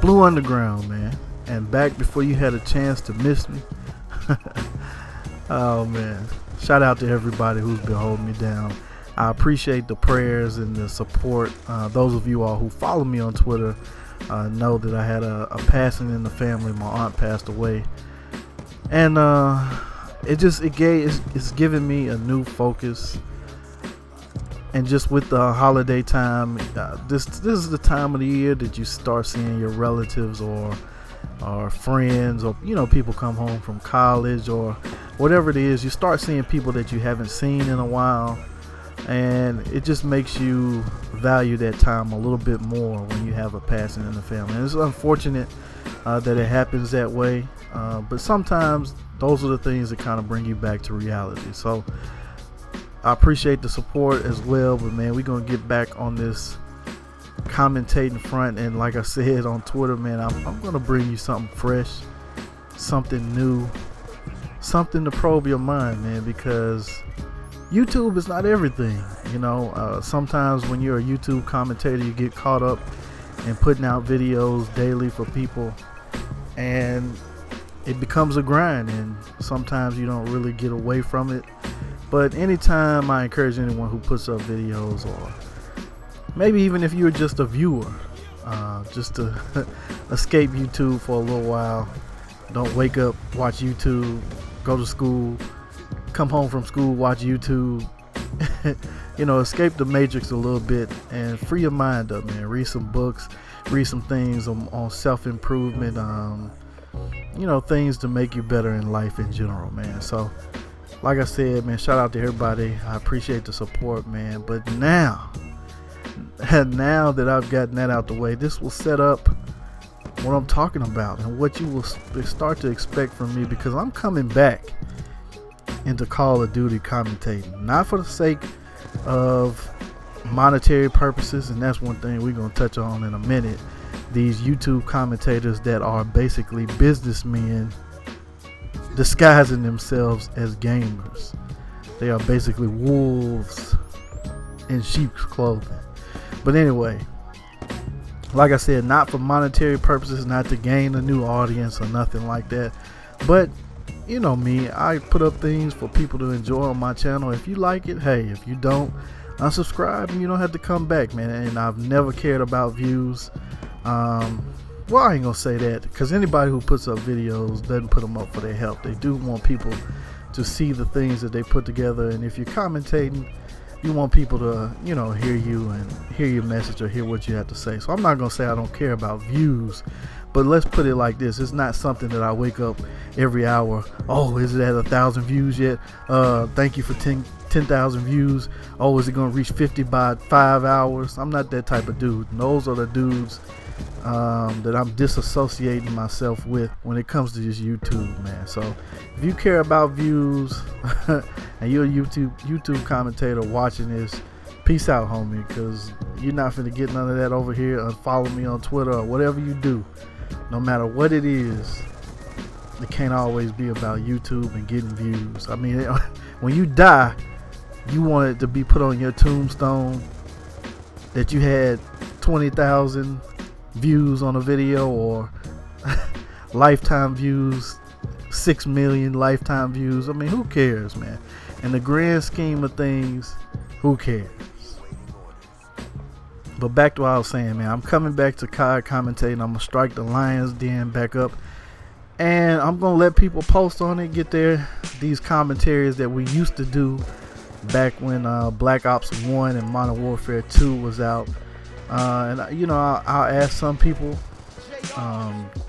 Blue Underground, man. And back before you had a chance to miss me. Oh, man. Shout out to everybody who's been holding me down. I appreciate the prayers and the support. Those of you all who follow me on Twitter know that I had a passing in the family. My aunt passed away. And it's given me a new focus. And just with the holiday time, this is the time of the year that you start seeing your relatives or friends, or people come home from college or whatever it is. You start seeing people that you haven't seen in a while, and it just makes you value that time a little bit more when you have a passing in the family. And it's unfortunate that it happens that way, but sometimes those are the things that kind of bring you back to reality. So I appreciate the support as well, but man, we're gonna get back on this commentating front, and like I said on Twitter, man, I'm gonna bring you something fresh, something new, something to probe your mind, man, because YouTube is not everything. Sometimes when you're a YouTube commentator, you get caught up in putting out videos daily for people, and it becomes a grind, and sometimes you don't really get away from it. But anytime, I encourage anyone who puts up videos, or maybe even if you're just a viewer, just to escape YouTube for a little while. Don't wake up, watch YouTube, go to school, come home from school, watch YouTube. Escape the matrix a little bit and free your mind up, man. Read some books, read some things on self-improvement, things to make you better in life in general, man. So like I said, man, shout out to everybody. I appreciate the support, man. But now that I've gotten that out the way, this will set up what I'm talking about and what you will start to expect from me, because I'm coming back into Call of Duty commentating, not for the sake of monetary purposes, and that's one thing we're going to touch on in a minute. These YouTube commentators that are basically businessmen disguising themselves as gamers. They are basically wolves in sheep's clothing. But anyway, like I said, not for monetary purposes, not to gain a new audience or nothing like that. But you know me, I put up things for people to enjoy on my channel. If you like it, hey. If you don't, unsubscribe and you don't have to come back, man. And I've never cared about views. Well, I ain't gonna say that, because anybody who puts up videos doesn't put them up for their health. They do want people to see the things that they put together, and if you're commentating, you want people to hear you and hear your message or hear what you have to say. So I'm not gonna say I don't care about views, but let's put it like this: it's not something that I wake up every hour, oh, is it at 1,000 views yet? Thank you for 10,000 views. Oh, is it gonna reach 50 by 5 hours? I'm not that type of dude. And those are the dudes that I'm disassociating myself with when it comes to this YouTube, man. So if you care about views and you're a YouTube commentator watching this, peace out, homie, because you're not finna get none of that over here. Unfollow me on Twitter or whatever you do. No matter what it is, it can't always be about YouTube and getting views. I mean, when you die, you want it to be put on your tombstone that you had 20,000 views on a video, or lifetime views, 6 million lifetime views. I mean, who cares, man? In the grand scheme of things, who cares? But back to what I was saying, man. I'm coming back to COD commentating. I'm gonna strike the Lions Den back up, and I'm gonna let people post on it, get these commentaries that we used to do back when Black Ops 1 and Modern Warfare 2 was out. And I'll ask some people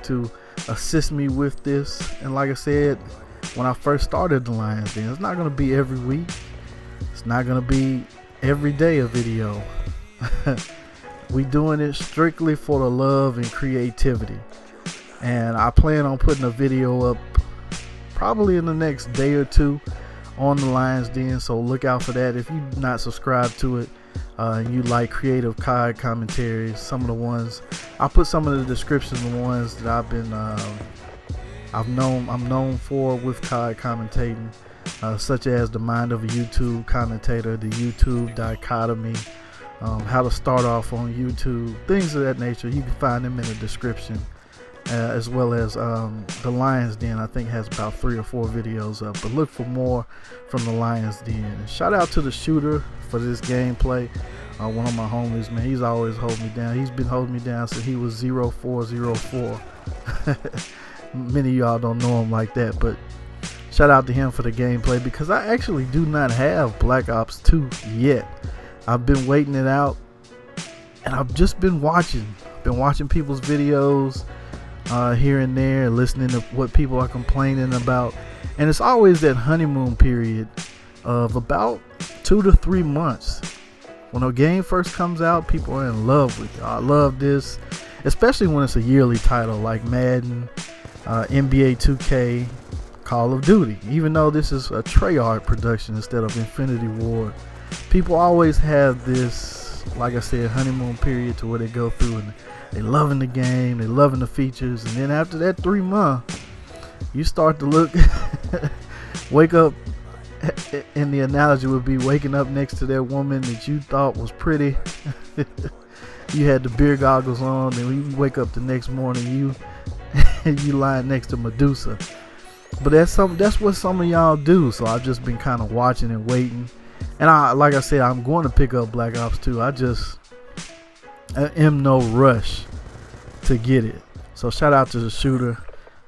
to assist me with this. And like I said, when I first started the Lions Den, it's not going to be every week. It's not going to be every day a video. We doing it strictly for the love and creativity. And I plan on putting a video up probably in the next day or two on the Lions Den, so look out for that. If you're not subscribed to it, and you like creative COD commentaries, some of the ones I'll put some of the descriptions of the ones that I'm known for with COD commentating, such as the Mind of a YouTube Commentator, the YouTube Dichotomy, how to start off on YouTube, things of that nature. You can find them in the description, as well as the Lion's Den. I think has about 3 or 4 videos up, but look for more from the Lion's Den. And shout out to the shooter for this gameplay. One of my homies, man, he's always holding me down. He's been holding me down since he was 0404. Many of y'all don't know him like that, but shout out to him for the gameplay, because I actually do not have Black Ops 2 yet. I've been waiting it out, and I've just been watching. People's videos here and there, listening to what people are complaining about, and it's always that honeymoon period of about 2 to 3 months. When a game first comes out, people are in love with it. I love this, especially when it's a yearly title like Madden, NBA 2K, Call of Duty. Even though this is a Treyarch production instead of Infinity Ward, people always have this, like I said, honeymoon period to where they go through and they loving the game, they loving the features, and then after that 3 months, you start to look, wake up. And the analogy would be waking up next to that woman that you thought was pretty. You had the beer goggles on, and when you wake up the next morning, you lying next to Medusa. But that's what some of y'all do. So I've just been kind of watching and waiting. And like I said, I'm going to pick up Black Ops 2. I am no rush to get it. So shout out to the shooter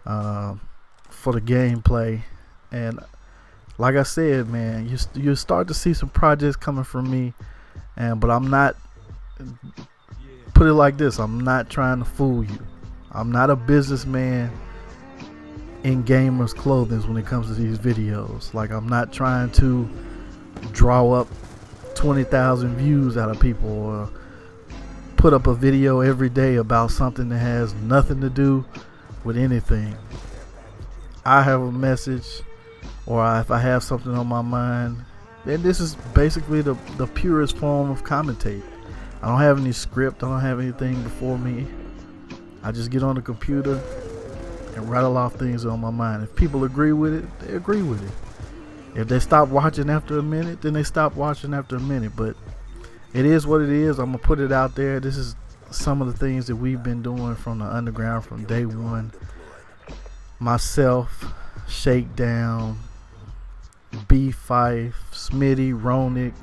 for the gameplay. And like I said, man, you start to see some projects coming from me, but I'm not, put it like this, I'm not trying to fool you. I'm not a businessman in gamers' clothing when it comes to these videos. Like, I'm not trying to draw up 20,000 views out of people or put up a video every day about something that has nothing to do with anything. I have a message, or if I have something on my mind, then this is basically the purest form of commentate. I don't have any script, I don't have anything before me. I just get on the computer and rattle off things on my mind. If people agree with it, they agree with it. If they stop watching after a minute, then they stop watching after a minute. But it is what it is. I'm going to put it out there. This is some of the things that we've been doing from the underground from day one. Myself, Shakedown, B Fife, Smitty, Ronick,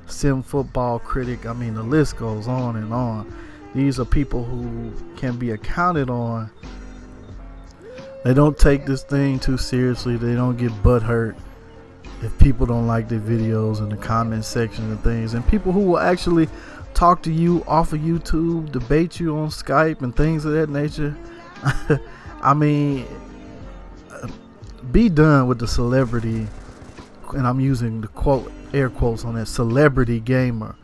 Sim Football Critic. I mean, the list goes on and on. These are people who can be accounted on. They don't take this thing too seriously. They don't get butthurt if people don't like their videos in the comment section and things. And people who will actually talk to you off of YouTube, debate you on Skype and things of that nature. I mean, be done with the celebrity, and I'm using the quote, air quotes on that, celebrity gamer.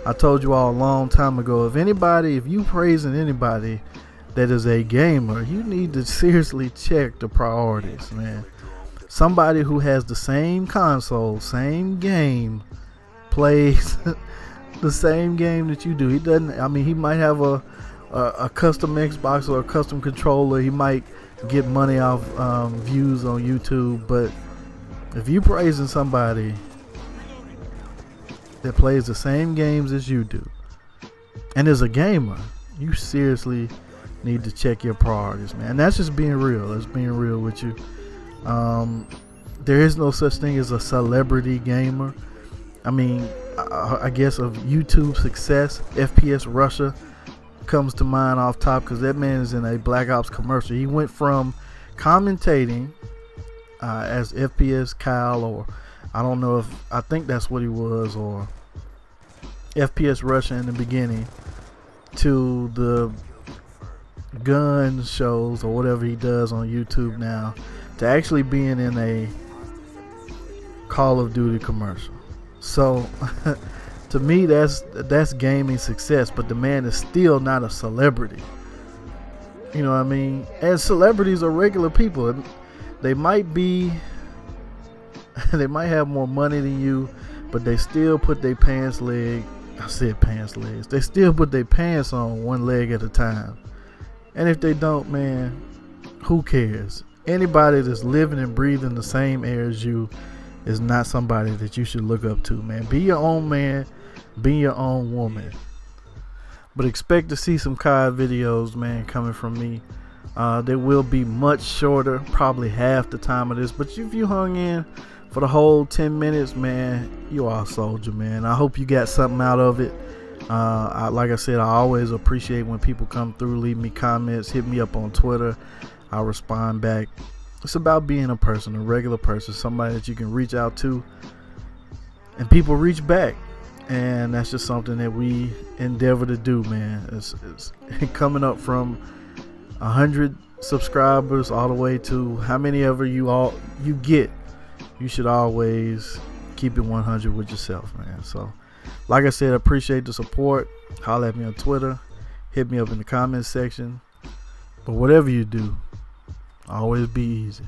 I told you all a long time ago, if you praising anybody that is a gamer, you need to seriously check the priorities, man. Somebody who has the same console, same game, plays the same game that you do. He doesn't, I mean, he might have a custom Xbox or a custom controller. He might get money off views on YouTube, but if you praising somebody that plays the same games as you do and is a gamer, you seriously need to check your priorities, man. And that's just being real. That's being real with you. There is no such thing as a celebrity gamer. I mean, I guess of YouTube success, FPSRussia comes to mind off top, because that man is in a Black Ops commercial. He went from commentating as FPS Kyle, or I don't know, I think that's what he was, or FPSRussia in the beginning, to the gun shows or whatever he does on YouTube now, to actually being in a Call of Duty commercial. So to me, that's gaming success, but the man is still not a celebrity. You know what I mean? And celebrities are regular people. They might be, they might have more money than you, but they still put their pants legs. They still put their pants on one leg at a time. And if they don't, man, who cares? Anybody that's living and breathing the same air as you is not somebody that you should look up to, man. Be your own man. Be your own woman. But expect to see some COD videos, man, coming from me. They will be much shorter, probably half the time of this. But if you hung in for the whole 10 minutes, man, you are a soldier, man. I hope you got something out of it. Like I said, I always appreciate when people come through, leave me comments, hit me up on Twitter. I'll respond back. It's about being a person, a regular person, somebody that you can reach out to, and people reach back. And that's just something that we endeavor to do, man. It's coming up from 100 subscribers all the way to how many ever you get. You should always keep it 100 with yourself, man. So, like I said, I appreciate the support. Holler at me on Twitter. Hit me up in the comments section. But whatever you do, always be easy.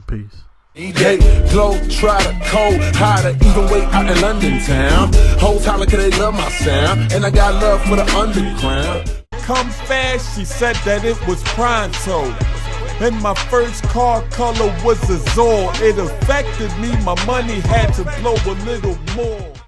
Peace. DJ, glow, try to cold, hotter, even way out in London town. Hoes holler 'cause they love my sound, and I got love for the underground. Come fast, she said that it was pronto. And my first car color was Azure. It affected me, my money had to blow a little more.